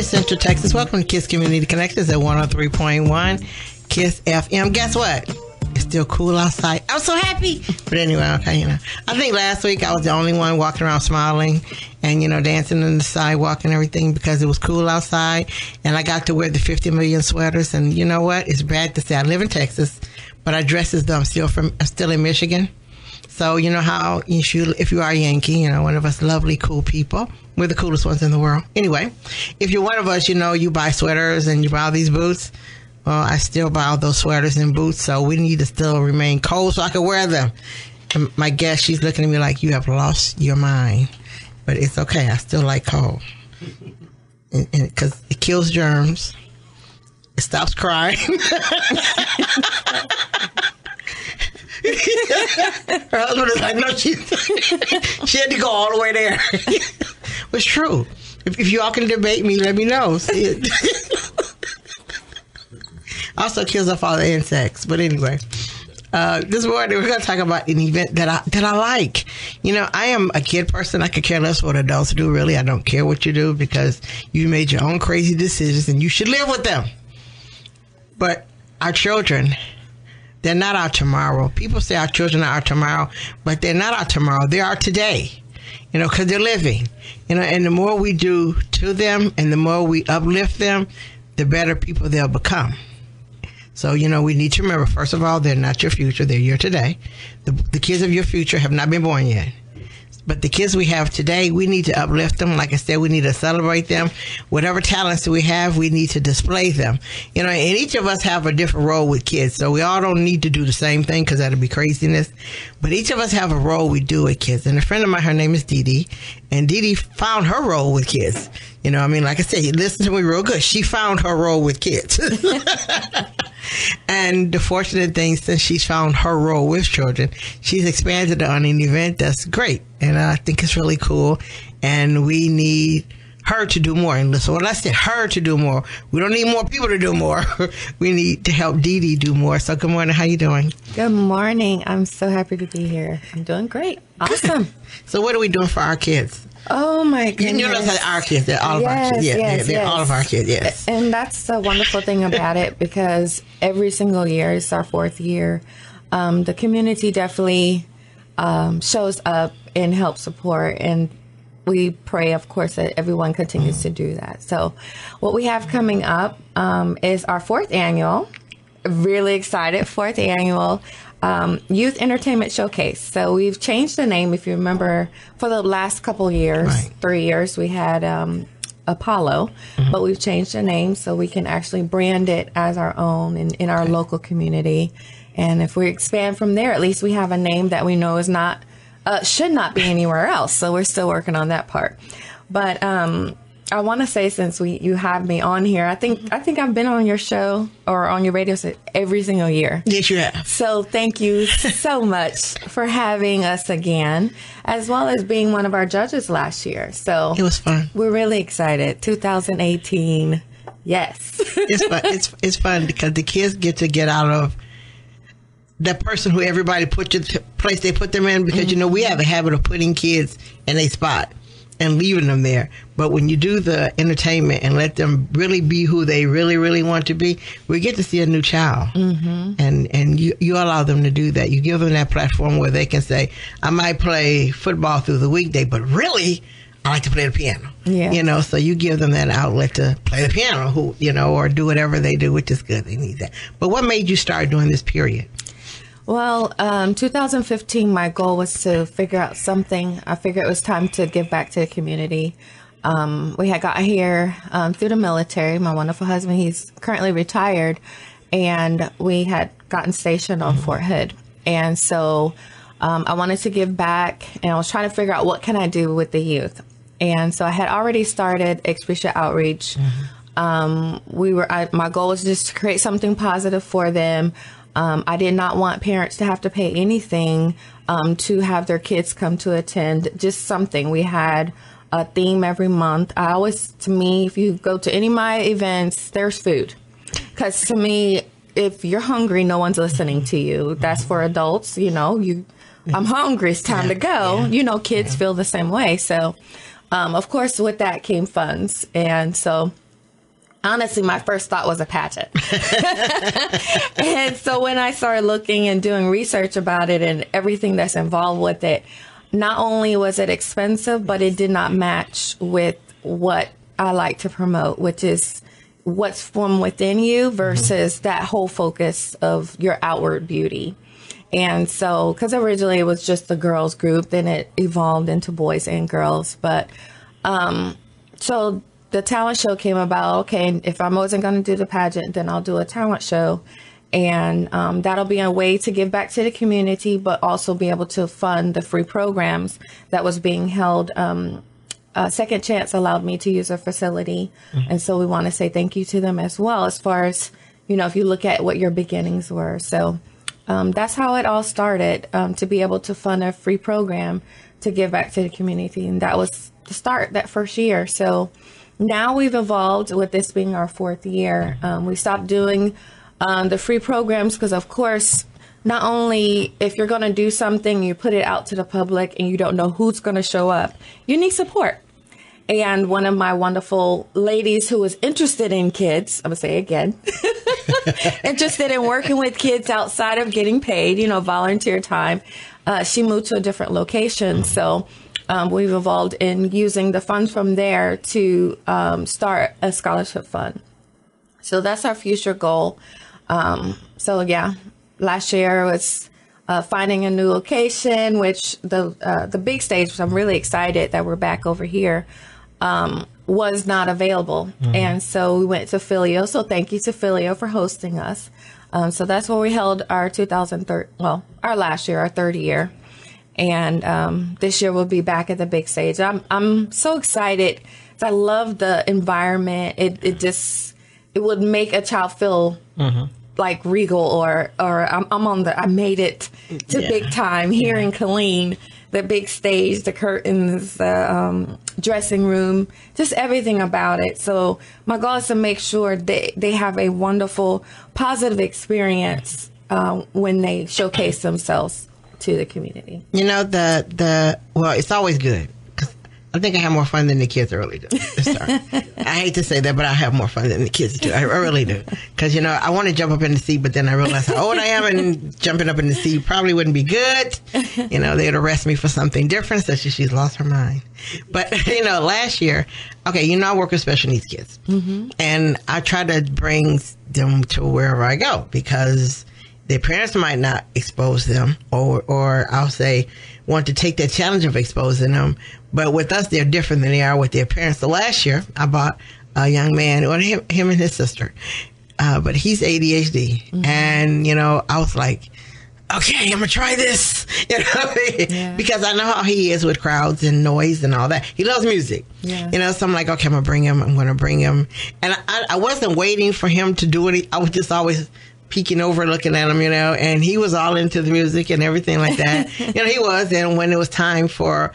morning, Central Texas. Welcome to KISS Community Connections at 103.1 KISS FM. Guess what? It's still cool outside. I'm so happy. But anyway, okay, I think last week I was the only one walking around smiling and, dancing on the sidewalk and everything because it was cool outside. And I got to wear the 50 million sweaters. And you know what? It's bad to say I live in Texas, but I dress as though I'm still in Michigan. So you know how if you are a Yankee, one of us lovely, cool people, we're the coolest ones in the world. Anyway, if you're one of us, you buy sweaters and you buy all these boots. Well, I still buy all those sweaters and boots, so we need to still remain cold so I can wear them. And my guest, she's looking at me like, you have lost your mind. But it's okay. I still like cold. Because it kills germs. It stops crying. Her husband is like, no, she had to go all the way there. It's true. If y'all can debate me, let me know. Also kills off all the insects. But anyway, this morning we're going to talk about an event that I like. I am a kid person. I could care less what adults do, really. I don't care what you do because you made your own crazy decisions and you should live with them. But our children, they're not our tomorrow. People say our children are our tomorrow, but they're not our tomorrow. They are today, because they're living. And the more we do to them and the more we uplift them, the better people they'll become. So, we need to remember, first of all, they're not your future. They're your today. The kids of your future have not been born yet. But the kids we have today, we need to uplift them. Like I said, we need to celebrate them. Whatever talents we have, we need to display them. And each of us have a different role with kids. So we all don't need to do the same thing because that'll be craziness. But each of us have a role we do with kids. And a friend of mine, her name is Dee Dee. And Dee Dee found her role with kids. Like I said, listen to me real good. She found her role with kids. And the fortunate thing, since she's found her role with children, she's expanded on an event that's great. And I think it's really cool. And we need her to do more. And so when I said her to do more, we don't need more people to do more. We need to help Dee Dee do more. So good morning. How you doing? Good morning. I'm so happy to be here. I'm doing great. Awesome. So what are we doing for our kids? Oh, my goodness. That's our kids. They're all of our kids. Yeah, they're all of our kids, yes. And that's the wonderful thing about it because every single year, it's our fourth year, the community definitely shows up and helps support. And we pray, of course, that everyone continues to do that. So what we have coming up is our fourth annual, really excited, fourth annual Youth Entertainment Showcase. So we've changed the name. If you remember, for the last couple of years, right. 3 years, we had Apollo, but we've changed the name so we can actually brand it as our own in our local community. And if we expand from there, at least we have a name that we know is not, should not be anywhere else. So we're still working on that part. But I want to say, since you have me on here, I think I've been on your show or on your radio set every single year. Yes, you have. So thank you so much for having us again, as well as being one of our judges last year. So it was fun. We're really excited. 2018, yes. It's fun. It's fun because the kids get out of that person who everybody put to the place they put them in, because we have a habit of putting kids in a spot and leaving them there. But when you do the entertainment and let them really be who they really, really want to be, we get to see a new child. And you allow them to do that. You give them that platform where they can say, I might play football through the weekday, but really, I like to play the piano. Yeah. So you give them that outlet to play the piano, or do whatever they do, which is good. They need that. But what made you start doing this period? Well, 2015, my goal was to figure out something. I figured it was time to give back to the community. We had got here through the military. My wonderful husband, he's currently retired, and we had gotten stationed on Fort Hood. And so I wanted to give back, and I was trying to figure out what can I do with the youth. And so I had already started extracurricular outreach. My goal was just to create something positive for them. I did not want parents to have to pay anything to have their kids come to attend, just something. We had a theme every month. To me, if you go to any of my events, there's food. Because to me, if you're hungry, no one's listening to you. That's for adults, I'm hungry, it's time to go. Kids feel the same way. So, of course, with that came funds. And so honestly, my first thought was a pageant. And so when I started looking and doing research about it and everything that's involved with it, not only was it expensive, but it did not match with what I like to promote, which is what's from within you versus that whole focus of your outward beauty. And so, because originally it was just the girls group, then it evolved into boys and girls. But so the talent show came about. Okay, if I wasn't going to do the pageant, then I'll do a talent show. And that'll be a way to give back to the community, but also be able to fund the free programs that was being held. Second Chance allowed me to use their facility. And so we want to say thank you to them as well, as far as, you know, if you look at what your beginnings were. So that's how it all started, to be able to fund a free program to give back to the community. And that was the start that first year. So now we've evolved with this being our fourth year. We stopped doing the free programs because, of course, not only if you're going to do something, you put it out to the public and you don't know who's going to show up, you need support. And one of my wonderful ladies who was interested in kids, I'm going to say again, interested in working with kids outside of getting paid, you know, volunteer time, she moved to a different location. So we've evolved in using the funds from there to start a scholarship fund. So that's our future goal. So yeah, last year was finding a new location, which the big stage, which I'm really excited that we're back over here, was not available. And so we went to Philly. So thank you to Philly for hosting us. So that's where we held our our last year, our third year. And this year we'll be back at the big stage. I'm so excited. I love the environment. It would make a child feel like regal or I made it to big time here in Killeen, the big stage, the curtains, the dressing room, just everything about it. So my goal is to make sure they have a wonderful, positive experience when they showcase themselves to the community. You know, well, it's always good. I think I have more fun than the kids really do. Sorry. I hate to say that, but I have more fun than the kids do. I really do. Because, you know, I want to jump up in the sea, but then I realize how old I am, and jumping up in the sea probably wouldn't be good. You know, they'd arrest me for something different, such as she's lost her mind. But, you know, last year, okay, you know, I work with special needs kids. And I try to bring them to wherever I go because their parents might not expose them or I'll say want to take that challenge of exposing them. But with us, they're different than they are with their parents. So last year, I bought a young man, him and his sister, but he's ADHD. And, you know, I was like, okay, I'm going to try this, you know, because I know how he is with crowds and noise and all that. He loves music, you know, so I'm like, okay, I'm going to bring him. And I wasn't waiting for him to do it. I was just always peeking over, looking at him, you know, and he was all into the music and everything like that. You know, he was. And when it was time for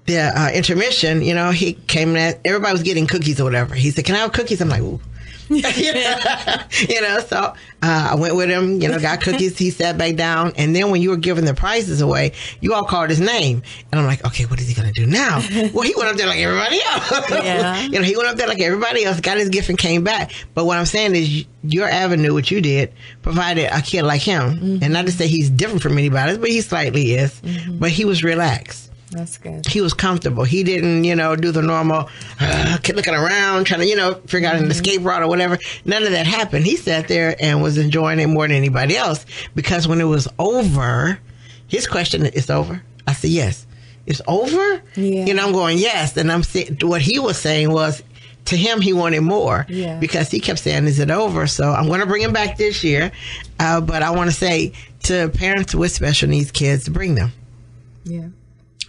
the intermission, you know, he came in, everybody was getting cookies or whatever. He said, can I have cookies? I'm like, ooh. You know, so I went with him, you know, got cookies. He sat back down. And then when you were giving the prizes away, you all called his name. And I'm like, okay, what is he going to do now? Well, he went up there like everybody else. You know, he went up there like everybody else, got his gift and came back. But what I'm saying is your avenue, what you did, provided a kid like him. And not to say he's different from anybody else, but he slightly is. But he was relaxed. That's good. He was comfortable. He didn't, you know, do the normal looking around, trying to, you know, figure out an escape route or whatever. None of that happened. He sat there and was enjoying it more than anybody else because when it was over, his question, it's over? I said, yes. It's over? You know, I'm going, yes. And what he was saying was, to him, he wanted more because he kept saying, is it over? So I'm going to bring him back this year. But I want to say to parents with special needs kids, bring them.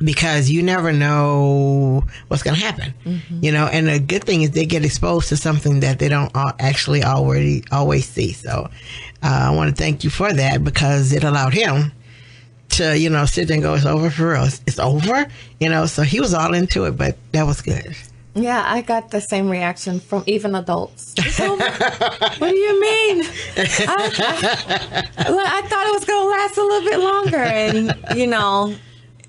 Because you never know what's going to happen, you know, and the good thing is they get exposed to something that they don't actually always see. So I want to thank you for that because it allowed him to, you know, sit there and go, it's over for real. It's over, you know, so he was all into it, but that was good. Yeah, I got the same reaction from even adults. It's over. What do you mean? I thought it was going to last a little bit longer. And, you know,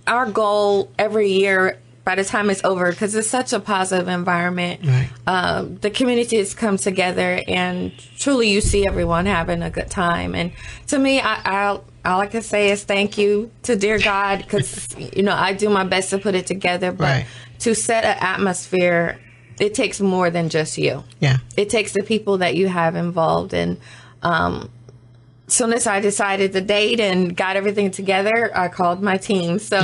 our goal every year by the time it's over, because it's such a positive environment. Right. The community has come together, and truly you see everyone having a good time. And to me, all I can say is thank you to dear God, because, you know, I do my best to put it together, but Right. to set an atmosphere, it takes more than just you. Yeah. It takes the people that you have involved. And soon as I decided the date and got everything together, I called my team. So,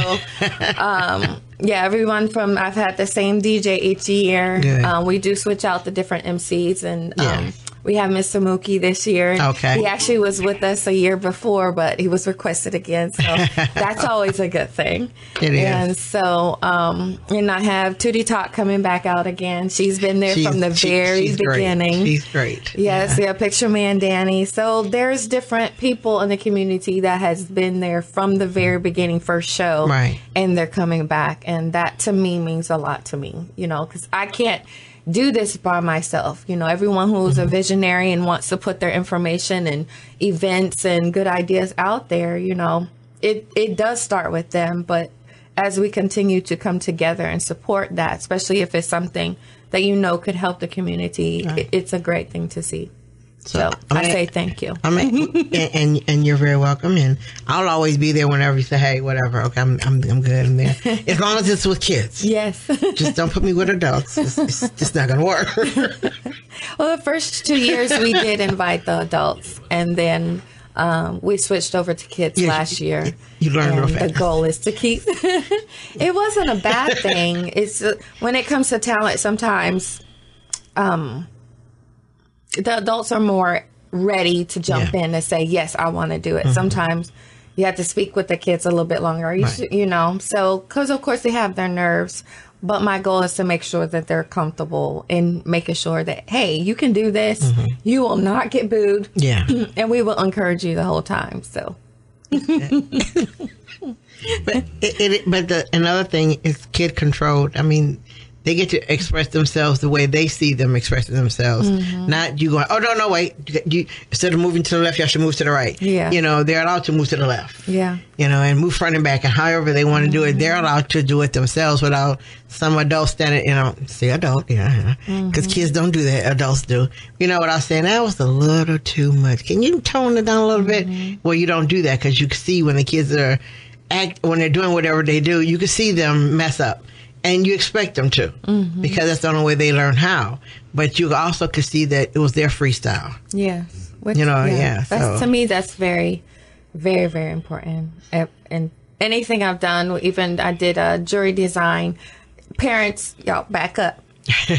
yeah, everyone from, I've had the same DJ each year. We do switch out the different MCs, and we have Mr. Mookie this year. Okay. He actually was with us a year before, but he was requested again. So that's always a good thing. It is. And so, and I have Tootie Talk coming back out again. She's been there from the very beginning. Great. She's great. Yes, yeah, Picture Man Danny. So there's different people in the community that has been there from the very beginning, first show. Right. And they're coming back. And that to me means a lot to me, you know, because I can't do this by myself. You know, everyone who's a visionary and wants to put their information and events and good ideas out there, you know, it does start with them. But as we continue to come together and support that, especially if it's something that you know could help the community, it's a great thing to see. So I say thank you. And you're very welcome. And I'll always be there whenever you say, hey, whatever. Okay, I'm good. I'm there. As long as it's with kids. Yes. Just don't put me with adults. It's just not going to work. Well, the first 2 years we did invite the adults, and then we switched over to kids last year. You learned real fast. The goal is to keep. It wasn't a bad thing. It's when it comes to talent, sometimes the adults are more ready to jump in and say, yes, I want to do it. Sometimes you have to speak with the kids a little bit longer, you know, so because of course they have their nerves. But my goal is to make sure that they're comfortable in making sure that, hey, you can do this. You will not get booed. Yeah. And we will encourage you the whole time. So. But another thing is kid controlled. I mean, they get to express themselves the way they see them expressing themselves. Not you going, oh, no, wait. You, instead of moving to the left, you should move to the right. Yeah. You know, they're allowed to move to the left. Yeah. You know, and move front and back, and however they want to do it, they're allowed to do it themselves without some adults standing, you know, say adult, because kids don't do that, adults do. You know what I was saying? That was a little too much. Can you tone it down a little bit? Well, you don't do that, because you can see when the kids are when they're doing whatever they do, you can see them mess up. And you expect them to, because that's the only way they learn how. But you also could see that it was their freestyle. Yes. You know, That's, to me, that's very, very, very important. And anything I've done, even I did a jury design. Parents, y'all, back up.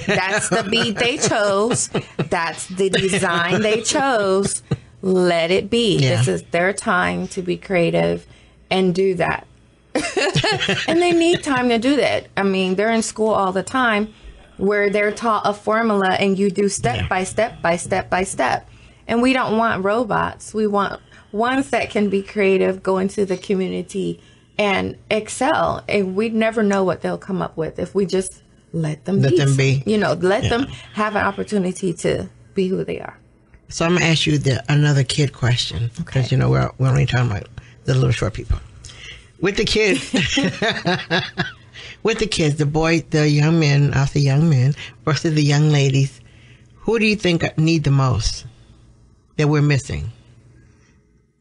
That's the beat they chose. That's the design they chose. Let it be. Yeah. This is their time to be creative and do that. And they need time to do that. I mean, they're in school all the time where they're taught a formula and you do step by step by step by step. And we don't want robots. We want ones that can be creative, go into the community and excel. And we never know what they'll come up with if we just let them be. You know, let them have an opportunity to be who they are. So I'm going to ask you another kid question, because, you know, we're only talking about the little short people. With the kids, the young men, I'll say young men, versus the young ladies, who do you think need the most that we're missing?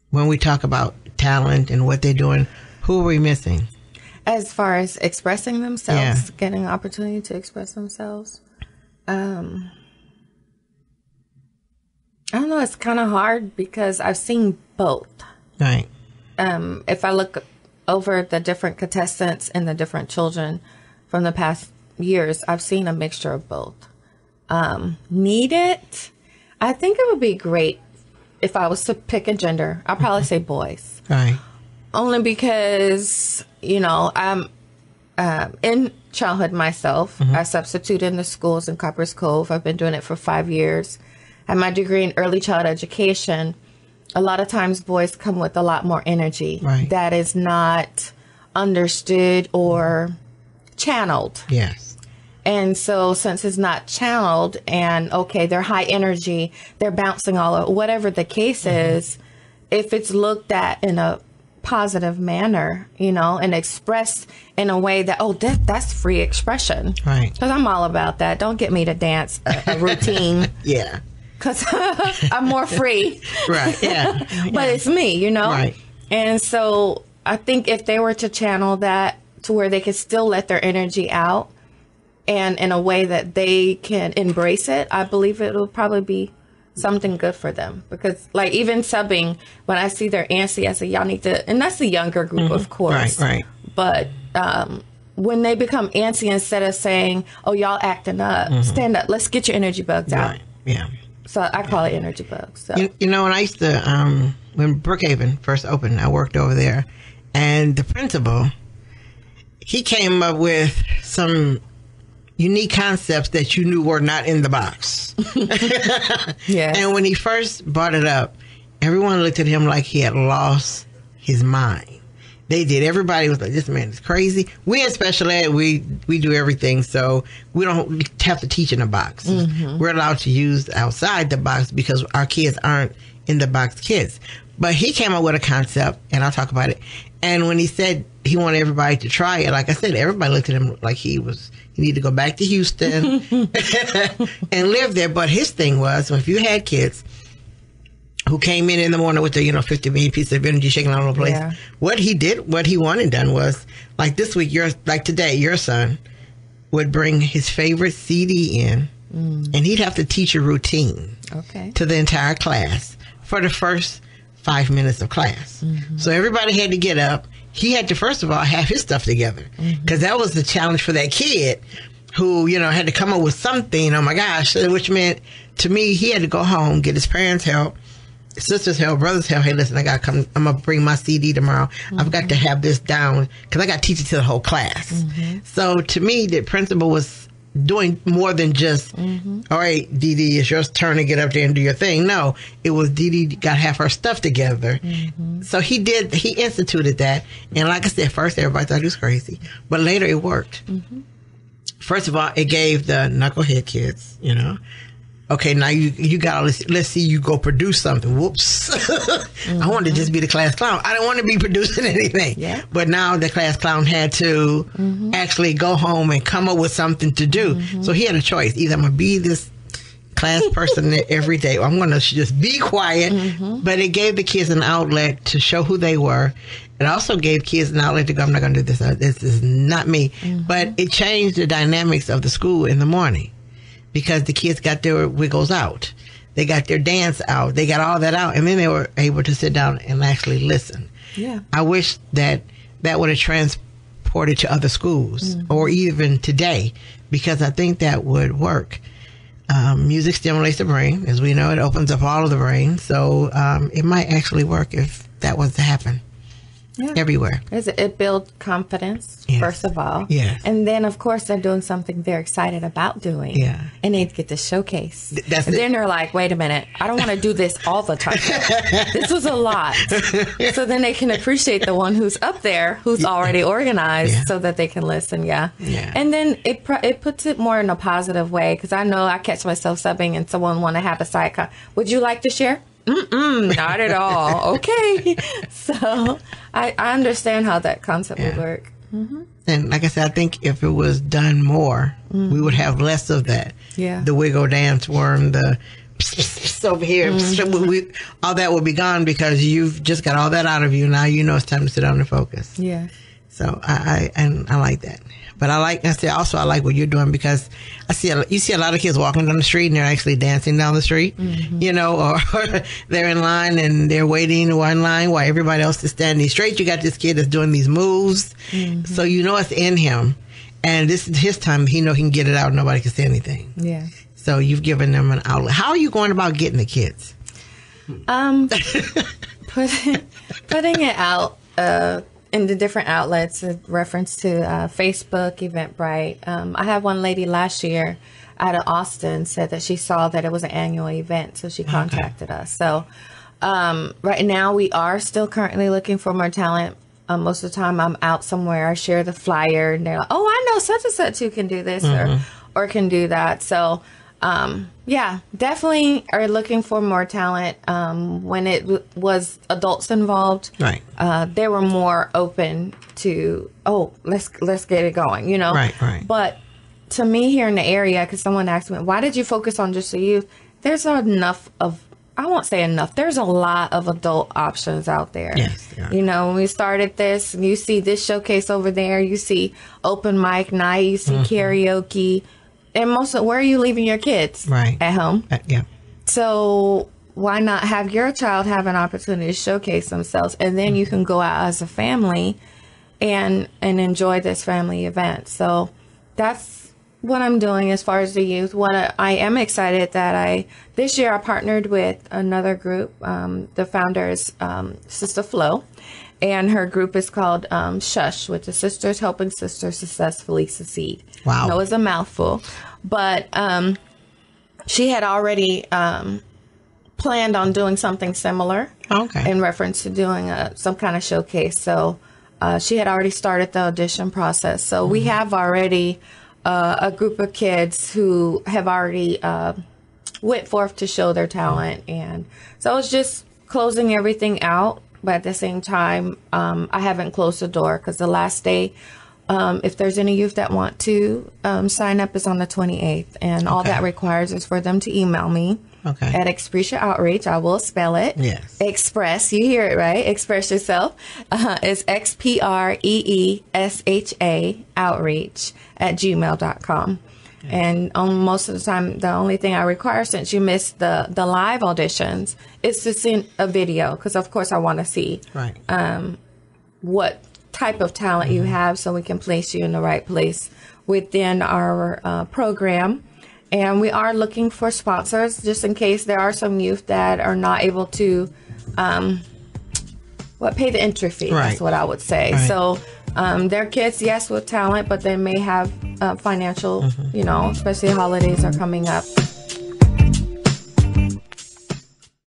When we talk about talent and what they're doing, who are we missing? As far as expressing themselves, getting an opportunity to express themselves. I don't know, it's kind of hard because I've seen both. Right. If I look over the different contestants and the different children from the past years, I've seen a mixture of both. Need it? I think it would be great if I was to pick a gender. I'll probably say boys. Right. Only because, you know, I'm in childhood myself. I substitute in the schools in Copper's Cove. I've been doing it for 5 years. I have my degree in early childhood education. A lot of times boys come with a lot more energy that is not understood or channeled. Yes. And so since it's not channeled and, they're high energy, they're bouncing all over, whatever the case is, if it's looked at in a positive manner, and express in a way that, that's free expression. Right. Because I'm all about that. Don't get me to dance a routine. Yeah. Because I'm more free. Right, yeah. But it's me, Right. And so I think if they were to channel that to where they could still let their energy out and in a way that they can embrace it, I believe it'll probably be something good for them. Because like even subbing, when I see they're antsy, I say, y'all need to, and that's the younger group, of course. Right. But when they become antsy, instead of saying, oh, y'all acting up, stand up, let's get your energy bugs out. Right, yeah. So I call it energy bugs. So. When I used to, when Brookhaven first opened, I worked over there, and the principal, he came up with some unique concepts that you knew were not in the box. Yeah. And when he first brought it up, everyone looked at him like he had lost his mind. They did. Everybody was like, this man is crazy. We in special ed, we do everything, so we don't have to teach in a box. We're allowed to use outside the box because our kids aren't in the box kids. But he came up with a concept, and I'll talk about it. And when he said he wanted everybody to try it, like I said, everybody looked at him like he needed to go back to Houston and live there. But his thing was, if you had kids who came in the morning with the 50 million pieces of energy shaking all over the place, what he wanted done was, like this week, today, your son would bring his favorite CD in, and he'd have to teach a routine to the entire class for the first 5 minutes of class. So everybody had to get up. He had to, first of all, have his stuff together, because that was the challenge for that kid who, had to come up with something. Oh my gosh. Which meant, to me, he had to go home, get his parents' help, sister's help, brother's help. Hey, listen, I'm going to bring my CD tomorrow. I've got to have this down because I got to teach it to the whole class. So to me, the principal was doing more than just, all right, Dee Dee, it's your turn to get up there and do your thing. No, it was Dee Dee got to have her stuff together. So he instituted that. And like I said, first everybody thought he was crazy, but later it worked. First of all, it gave the knucklehead kids, okay, now you got let's see you go produce something. Whoops. I wanted to just be the class clown. I didn't want to be producing anything. Yeah. But now the class clown had to actually go home and come up with something to do. So he had a choice. Either I'm going to be this class person every day, or I'm going to just be quiet. But it gave the kids an outlet to show who they were. It also gave kids an outlet to go, I'm not going to do this. This is not me. But it changed the dynamics of the school in the morning, because the kids got their wiggles out. They got their dance out. They got all that out. And then they were able to sit down and actually listen. Yeah. I wish that would have transported to other schools or even today, because I think that would work. Music stimulates the brain. As we know, it opens up all of the brain. So it might actually work if that was to happen. Everywhere. It builds confidence, first of all. And then, of course, they're doing something they're excited about doing. And they get to showcase. Then they're like, wait a minute, I don't want to do this all the time. This was a lot. So then they can appreciate the one who's up there, who's already organized, so that they can listen. And then it puts it more in a positive way, because I know I catch myself subbing and someone want to have a side comment. Would you like to share? Not at all. Okay. So I understand how that concept would work. And like I said, I think if it was done more, we would have less of that. The wiggle dance worm, the over here, all that would be gone, because you've just got all that out of you. Now you know it's time to sit down and focus. So I like that. But I like what you're doing, because you see a lot of kids walking down the street and they're actually dancing down the street, or they're in line and they're waiting one line while everybody else is standing straight. You got this kid that's doing these moves. So it's in him. And this is his time. He know he can get it out and nobody can say anything. So you've given them an outlet. How are you going about getting the kids? Putting it out in the different outlets, in reference to Facebook, Eventbrite. I had one lady last year out of Austin said that she saw that it was an annual event, so she contacted us. So right now we are still currently looking for more talent. Most of the time I'm out somewhere, I share the flyer, and they're like, oh, I know such and such who can do this or can do that. So yeah, definitely are looking for more talent. When it was adults involved, Right. They were more open to, let's get it going, you know? Right. But to me here in the area, because someone asked me, why did you focus on just the youth? There's enough of, I won't say enough, there's a lot of adult options out there. Yes, there are. You know, when we started this, you see this showcase over there, you see open mic night, you see karaoke. And where are you leaving your kids? Right. At home. Yeah. So why not have your child have an opportunity to showcase themselves, and then you can go out as a family and enjoy this family event. So that's what I'm doing as far as the youth. I am excited that this year I partnered with another group. The founder is Sister Flo, and her group is called SHUSH, which is Sisters Helping Sisters Successfully Succeed. Wow. I know it's a mouthful, but she had already planned on doing something similar. Okay. In reference to doing some kind of showcase. So she had already started the audition process. So we have already a group of kids who have already went forth to show their talent. And so it's just closing everything out. But at the same time, I haven't closed the door, because the last day, if there's any youth that want to sign up, is on the 28th. And all that requires is for them to email me at Express Outreach. I will spell it. Yes. Express, you hear it right. Express yourself. It's XPREESHA outreach@gmail.com. And most of the time, the only thing I require, since you missed the live auditions, is to send a video, because of course I want to see what type of talent you have, so we can place you in the right place within our program. And we are looking for sponsors, just in case there are some youth that are not able to pay the entry fee. Right. That's what I would say. Right. So they're kids, yes, with talent, but they may have financial, especially holidays are coming up.